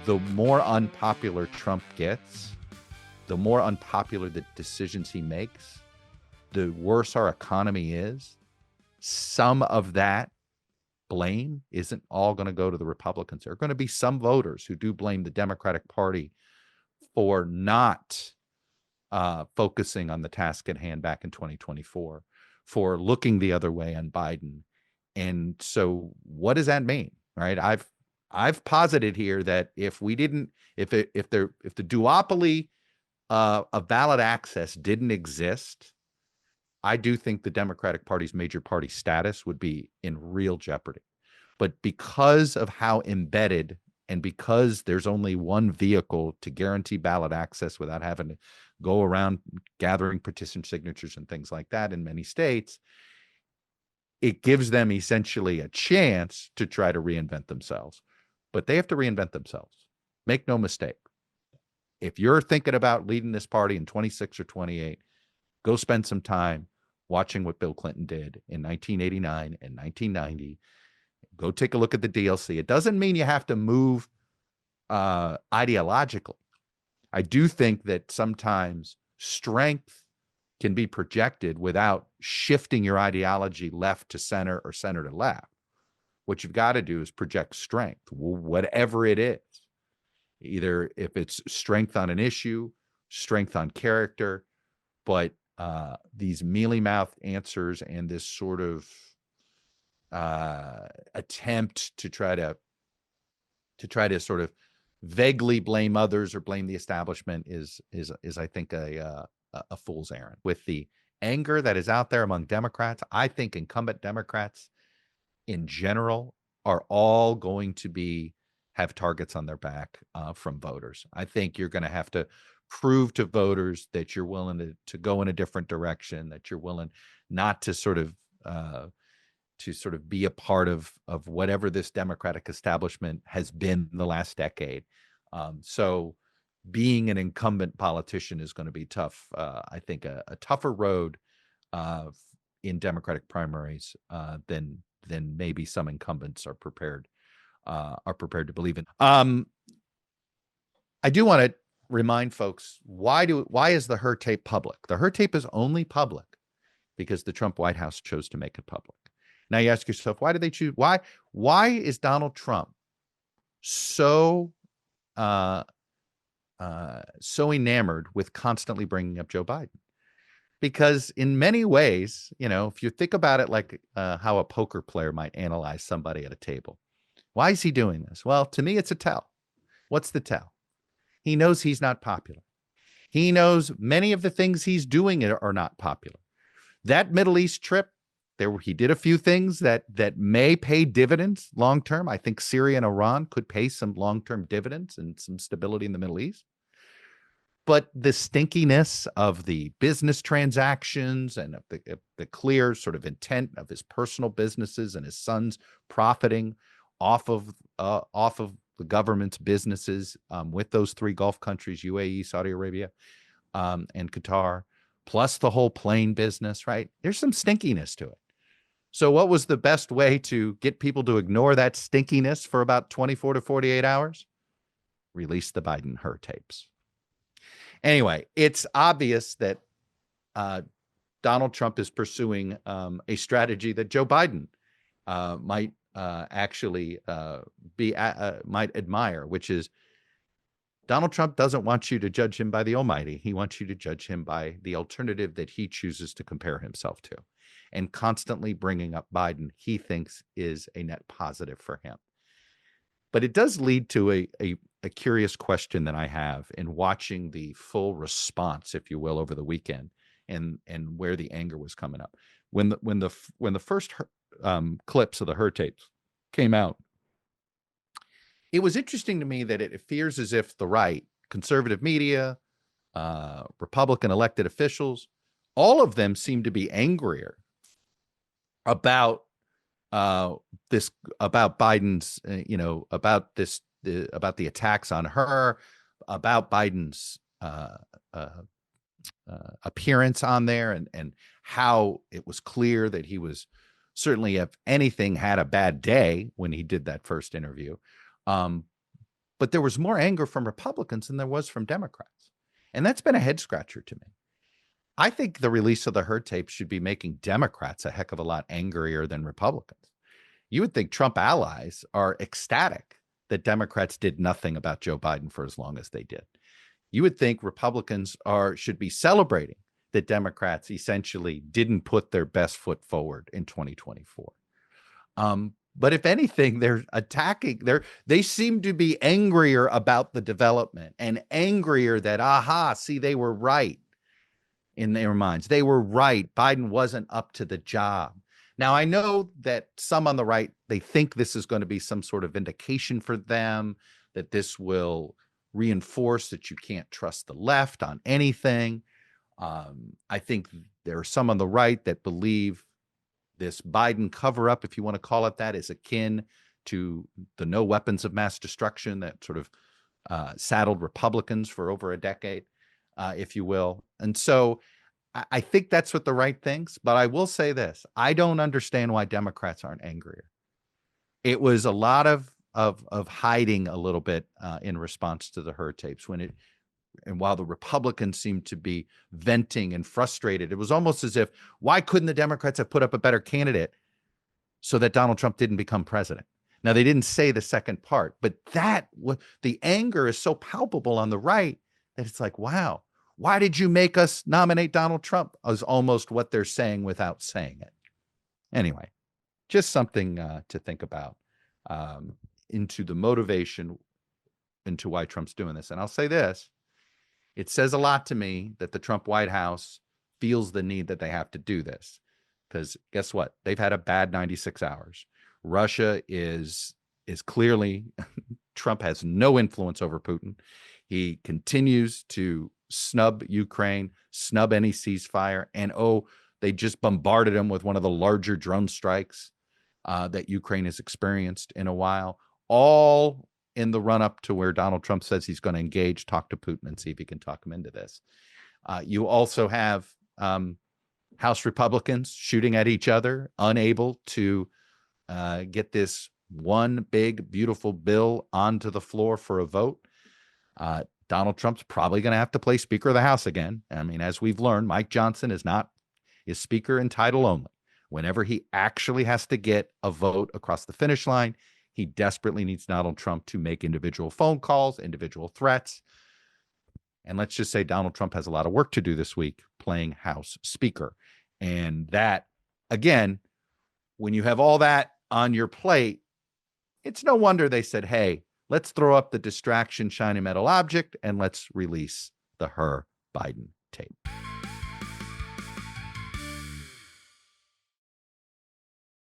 the more unpopular Trump gets, the more unpopular the decisions he makes, the worse our economy is. Some of that blame isn't all going to go to the Republicans. There are going to be some voters who do blame the Democratic Party for not focusing on the task at hand back in 2024, for looking the other way on Biden. And so what does that mean? Right? I've posited here that if the duopoly of ballot access didn't exist, I do think the Democratic Party's major party status would be in real jeopardy. But because of how embedded, and because there's only one vehicle to guarantee ballot access without having to go around gathering petition signatures and things like that in many states, it gives them essentially a chance to try to reinvent themselves. But they have to reinvent themselves. Make no mistake. If you're thinking about leading this party in 26 or 28, go spend some time watching what Bill Clinton did in 1989 and 1990. Go take a look at the DLC. It doesn't mean you have to move ideologically. I do think that sometimes strength can be projected without shifting your ideology left to center or center to left. What you've got to do is project strength, whatever it is. Either if it's strength on an issue, strength on character, but these mealy-mouthed answers and this sort of attempt to try to sort of vaguely blame others or blame the establishment is I think a fool's errand. With the anger that is out there among Democrats, I think incumbent Democrats in general are all going to have targets on their back from voters. I think you're going to have to prove to voters that you're willing to go in a different direction, that you're willing not to sort of be a part of whatever this Democratic establishment has been the last decade. So being an incumbent politician is going to be tough. I think a tougher road in Democratic primaries than maybe some incumbents are prepared to believe in. I do want to remind folks, why is the Hur tape public? The Hur tape is only public because the Trump White House chose to make it public. Now you ask yourself, why did they choose? Why is Donald Trump so enamored with constantly bringing up Joe Biden? Because in many ways, if you think about it like how a poker player might analyze somebody at a table, why is he doing this? Well, to me, it's a tell. What's the tell? He knows he's not popular. He knows many of the things he's doing are not popular. That Middle East trip, he did a few things that may pay dividends long term. I think Syria and Iran could pay some long-term dividends and some stability in the Middle East. But the stinkiness of the business transactions and of the clear sort of intent of his personal businesses and his sons profiting off of the government's businesses with those three Gulf countries, UAE, Saudi Arabia, and Qatar, plus the whole plane business, right? There's some stinkiness to it. So what was the best way to get people to ignore that stinkiness for about 24 to 48 hours? Release the Biden Hur tapes. Anyway, it's obvious that Donald Trump is pursuing a strategy that Joe Biden might actually might admire, which is Donald Trump doesn't want you to judge him by the almighty. He wants you to judge him by the alternative that he chooses to compare himself to. And constantly bringing up Biden, he thinks is a net positive for him. But it does lead to a curious question that I have in watching the full response, if you will, over the weekend, and where the anger was coming up. When the first clips of the Hur tapes came out, it was interesting to me that it appears as if the right, conservative media, Republican elected officials, all of them seem to be angrier about Biden's, about the attacks on her, about Biden's appearance on there, and how it was clear that he was certainly, if anything, had a bad day when he did that first interview. but there was more anger from Republicans than there was from Democrats. And that's been a head scratcher to me. I think the release of the Hur tape should be making Democrats a heck of a lot angrier than Republicans. You would think Trump allies are ecstatic that Democrats did nothing about Joe Biden for as long as they did. You would think Republicans should be celebrating that Democrats essentially didn't put their best foot forward in 2024. But if anything, they're attacking. They seem to be angrier about the development and angrier that, see, they were right in their minds. They were right. Biden wasn't up to the job. Now, I know that some on the right, they think this is going to be some sort of vindication for them, that this will reinforce that you can't trust the left on anything. I think there are some on the right that believe this Biden cover-up, if you want to call it that, is akin to the no weapons of mass destruction that sort of saddled Republicans for over a decade, if you will. And so I think that's what the right thinks. But I will say this. I don't understand why Democrats aren't angrier. It was a lot of hiding a little bit in response to the Hur tapes and while the Republicans seemed to be venting and frustrated, it was almost as if, why couldn't the Democrats have put up a better candidate so that Donald Trump didn't become president? Now, they didn't say the second part, but the anger is so palpable on the right that it's like, wow, why did you make us nominate Donald Trump? Is almost what they're saying without saying it. Anyway, just something to think about into the motivation into why Trump's doing this. And I'll say this. It says a lot to me that the Trump White House feels the need that they have to do this, because guess what? They've had a bad 96 hours. Russia is clearly, Trump has no influence over Putin. He continues to snub Ukraine, snub any ceasefire, and they just bombarded him with one of the larger drone strikes that Ukraine has experienced in a while, all in the run-up to where Donald Trump says he's going to talk to Putin and see if he can talk him into this. You also have House Republicans shooting at each other, unable to get this one big, beautiful bill onto the floor for a vote. Donald Trump's probably going to have to play Speaker of the House again. I mean, as we've learned, Mike Johnson is Speaker in title only. Whenever he actually has to get a vote across the finish line, he desperately needs Donald Trump to make individual phone calls, individual threats. And let's just say Donald Trump has a lot of work to do this week playing House Speaker. And that, again, when you have all that on your plate, it's no wonder they said, hey, let's throw up the distraction shiny metal object and let's release the Hur Biden tape.